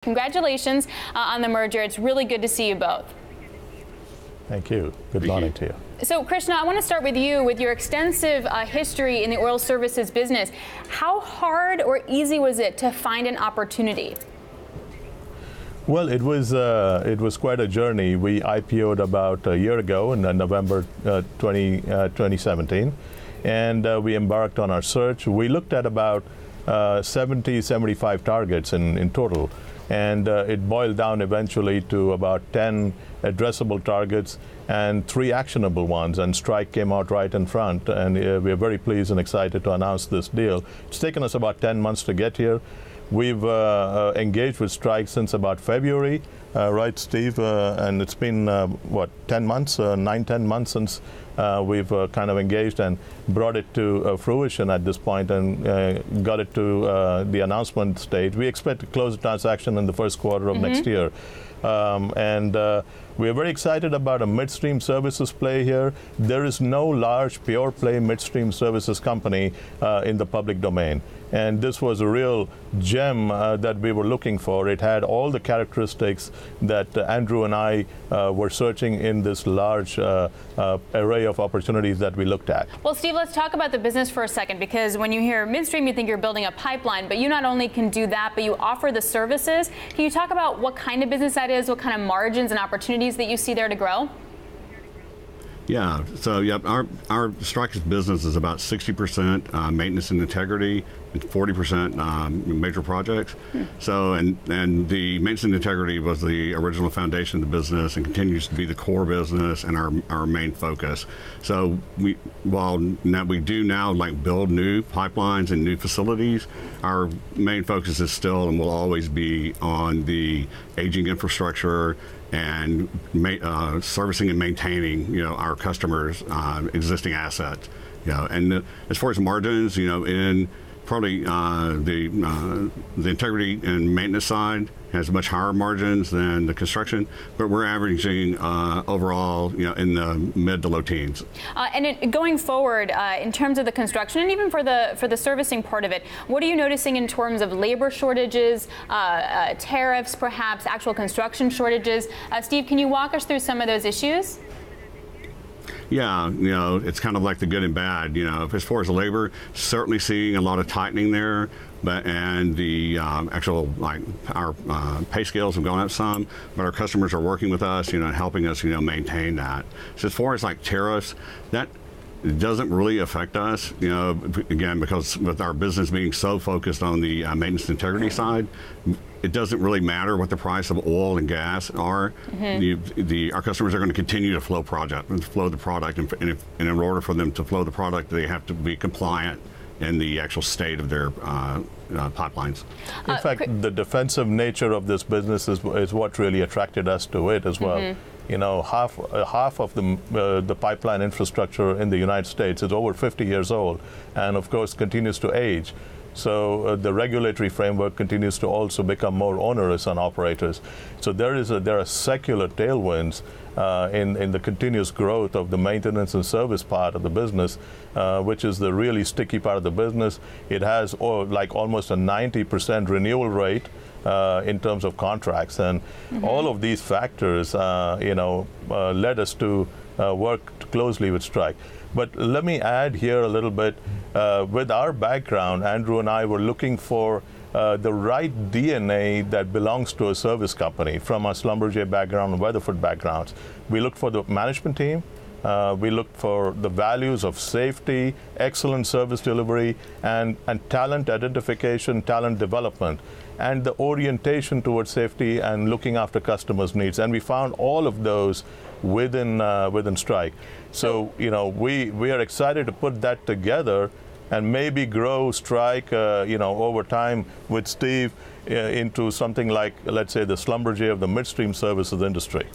Congratulations on the merger. It's really good to see you both. Thank you. Good morning to you. So, Krishna, I want to start with you. With your extensive history in the oil services business, how hard or easy was it to find an opportunity? Well, it was quite a journey. We IPO'd about a year ago in November 2017, and we embarked on our search. We looked at about 75 targets in total. And it boiled down eventually to about 10 addressable targets and 3 actionable ones. And Strike came out right in front. And we're very pleased and excited to announce this deal. It's taken us about 10 months to get here. We've engaged with Strike since about February, right, Steve? And it's been, 10 months, 9-10 months since we've kind of engaged and brought it to fruition at this point and got it to the announcement stage. We expect to close the transaction in the first quarter of next year. We are very excited about a midstream services play here. There is no large pure play midstream services company in the public domain. And this was a real gem that we were looking for. It had all the characteristics that Andrew and I were searching in this large array of opportunities that we looked at. Well, Steve, let's talk about the business for a second, because when you hear midstream, you think you're building a pipeline, but you not only can do that, but you offer the services. Can you talk about what kind of business that is, what kind of margins and opportunities that you see there to grow? Yeah, so our Strike's business is about 60% maintenance and integrity, and 40% major projects. So, and the maintenance and integrity was the original foundation of the business and continues to be the core business and our main focus. So while we do now like build new pipelines and new facilities, our main focus is still and will always be on the aging infrastructure and servicing and maintaining, our customers' existing assets. And as far as margins, in probably the integrity and maintenance side has much higher margins than the construction, but we're averaging overall, in the mid to low teens. And going forward, in terms of the construction and even for the servicing part of it, what are you noticing in terms of labor shortages, tariffs, perhaps actual construction shortages? Steve, can you walk us through some of those issues? Yeah, it's kind of like the good and bad. As far as the labor, certainly seeing a lot of tightening there, and the actual our pay scales have gone up some, but our customers are working with us, and helping us, maintain that. So as far as tariffs, that doesn't really affect us, again, because with our business being so focused on the maintenance integrity side, it doesn't really matter what the price of oil and gas are. Our customers are going to continue to flow the product, and in order for them to flow the product, they have to be compliant in the actual state of their pipelines. In fact, the defensive nature of this business is what really attracted us to it as well. Half of the pipeline infrastructure in the United States is over 50 years old, and of course continues to age. So the regulatory framework continues to also become more onerous on operators. So there are secular tailwinds in the continuous growth of the maintenance and service part of the business, which is the really sticky part of the business. It has almost a 90% renewal rate in terms of contracts, and all of these factors, led us to work closely with Strike. But let me add here a little bit. With our background, Andrew and I were looking for the right DNA that belongs to a service company from our Schlumberger background and Weatherford backgrounds. We looked for the management team. We looked for the values of safety, excellent service delivery, and talent identification, talent development, and the orientation towards safety and looking after customers' needs. And we found all of those within Strike. So, we are excited to put that together and maybe grow Strike, over time with Steve into something like, let's say, the Schlumberger of the midstream services industry.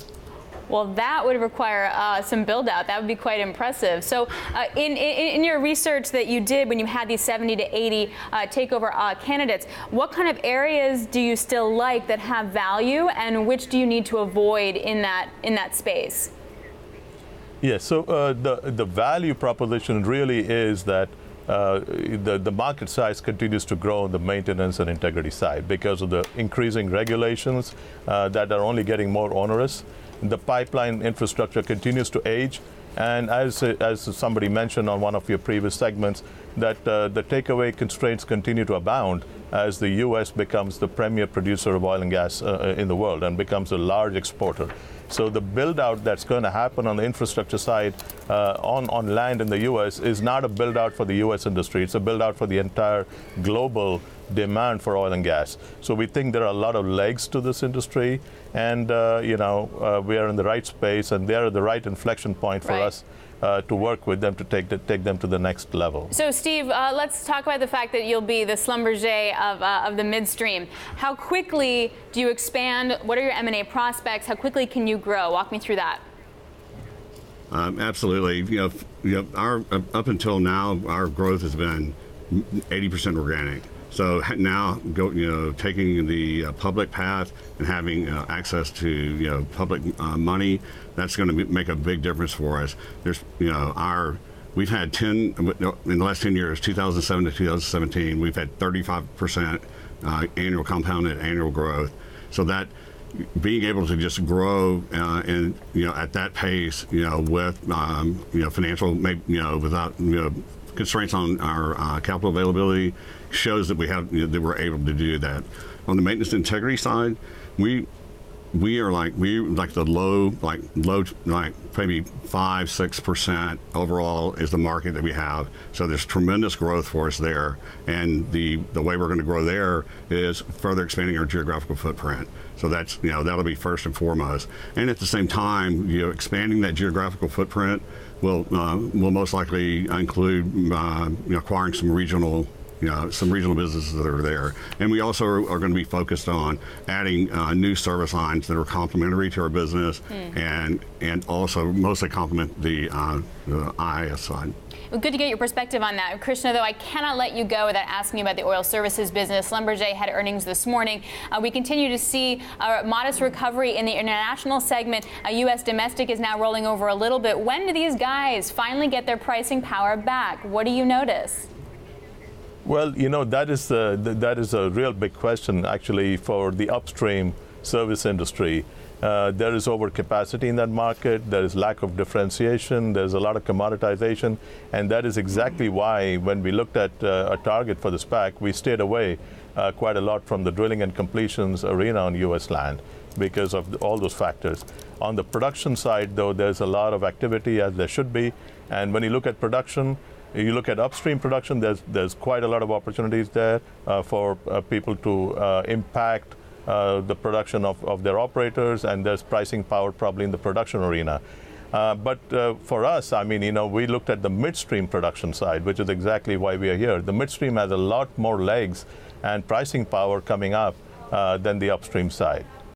Well, that would require some build out. That would be quite impressive. So in your research that you did when you had these 70 to 80 takeover candidates, what kind of areas do you still like that have value, and which do you need to avoid in that space? Yes, so the value proposition really is that the market size continues to grow on the maintenance and integrity side because of the increasing regulations that are only getting more onerous. The pipeline infrastructure continues to age, and as somebody mentioned on one of your previous segments, that the takeaway constraints continue to abound as the U.S. becomes the premier producer of oil and gas in the world and becomes a large exporter. So the build-out that's going to happen on the infrastructure side on land in the U.S. is not a build-out for the U.S. industry. It's a build-out for the entire global demand for oil and gas. So we think there are a lot of legs to this industry, and we are in the right space, and they are at the right inflection point for us to work with them to take them to the next level. So, Steve, let's talk about the fact that you'll be the Schlumberger of the midstream. How quickly do you expand? What are your M&A prospects? How quickly can you grow? Walk me through that. Absolutely. Up until now, our growth has been 80% organic. So now, taking the public path and having access to public money, that's going to make a big difference for us. We've had 10 in the last 10 years, 2007 to 2017. We've had 35% annual compounded annual growth. So that being able to just grow at that pace, with financial, without constraints on our capital availability, shows that that we're able to do that. On the maintenance integrity side, we are like the low, maybe 5-6% overall is the market that we have. So there's tremendous growth for us there, and the way we're going to grow there is further expanding our geographical footprint. So that's that'll be first and foremost. And at the same time, expanding that geographical footprint will most likely include acquiring some regional businesses that are there. And we also are going to be focused on adding new service lines that are complementary to our business and also mostly complement the IIS side. Well, good to get your perspective on that. Krishna, though, I cannot let you go without asking you about the oil services business. Schlumberger had earnings this morning. We continue to see a modest recovery in the international segment. U.S. domestic is now rolling over a little bit. When do these guys finally get their pricing power back? What do you notice? Well, that is a real big question, actually, for the upstream service industry. There is overcapacity in that market. There is lack of differentiation. There's a lot of commoditization. And that is exactly why, when we looked at a target for the SPAC, we stayed away quite a lot from the drilling and completions arena on U.S. land because of all those factors. On the production side, though, there's a lot of activity, as there should be. And when you look at production, you look at upstream production, there's quite a lot of opportunities there for people to impact the production of their operators, and there's pricing power probably in the production arena. But for us, we looked at the midstream production side, which is exactly why we are here. The midstream has a lot more legs and pricing power coming up than the upstream side.